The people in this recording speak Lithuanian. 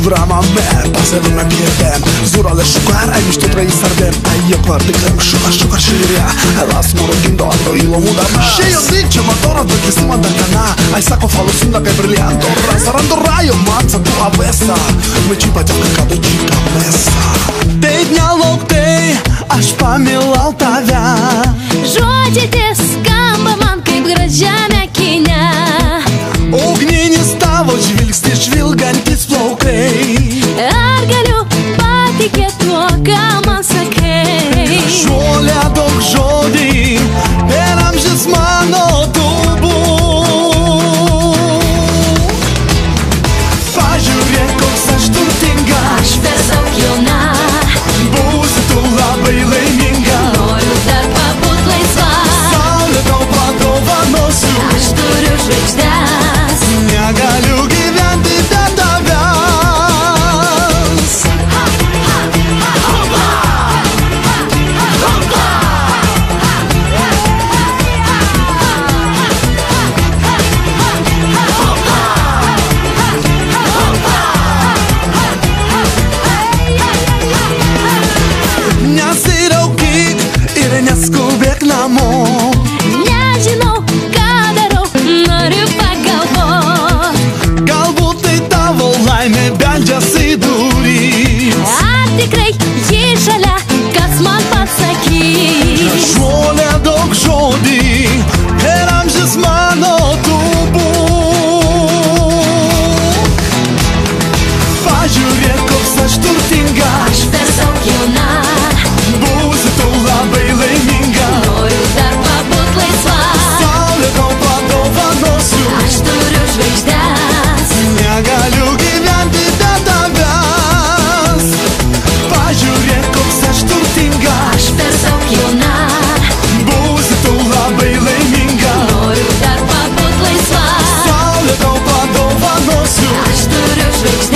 atvirame pasaulime piedėm Zurale šukar, ai mișto trăi sardem Ai eu părticăm șucar șiria Ai las morogindo ando ilo muda ma Și eu zice mă dora do chestima da cana Ai saco falosim da kai brillianto Sarando raio manța tu avesa Мы чипа тяпка кадо чика меса Ты дня локтей aš pamilau tave Žodžiai skamba man kaip gražiame kine Ugninis tavo žvilgsnis žvilgantis plaukai Ar galiu patikėti tuo, ką man sakai Gražuolė daug žodį per amžius mano tu būk Pažiūrėk, koks aš turtinga Aš per daug jauna Būsi tu labai laiminga Noriu dar pabūt laisva Saulė tau padovanosiu Aš turiu žvaigždes Negaliu gyventi be tavęs Nesiraukyk ir neskubėk namo Nežinau, ką darau, noriu pagalvot Galbūt tai tavo laimė beldžiasi į duris Ar tikrai ji šalia, kas man pasakys Gražuolė daug žodį per amžius mano tu būk Pažiūrėk, koks aš turtinga Aš per daug jauna Būsi tu labai laiminga Noriu dar pabūt laisva Saulė tau padovanosiu Aš turiu žvaigždes Negaliu gyventi be tavęs Pažiūrėk, koks aš turtinga Aš per daug jauna Būsi tu labai laiminga Noriu dar pabūt laisva Saulė tau padovanosiu Aš turiu žvaigždes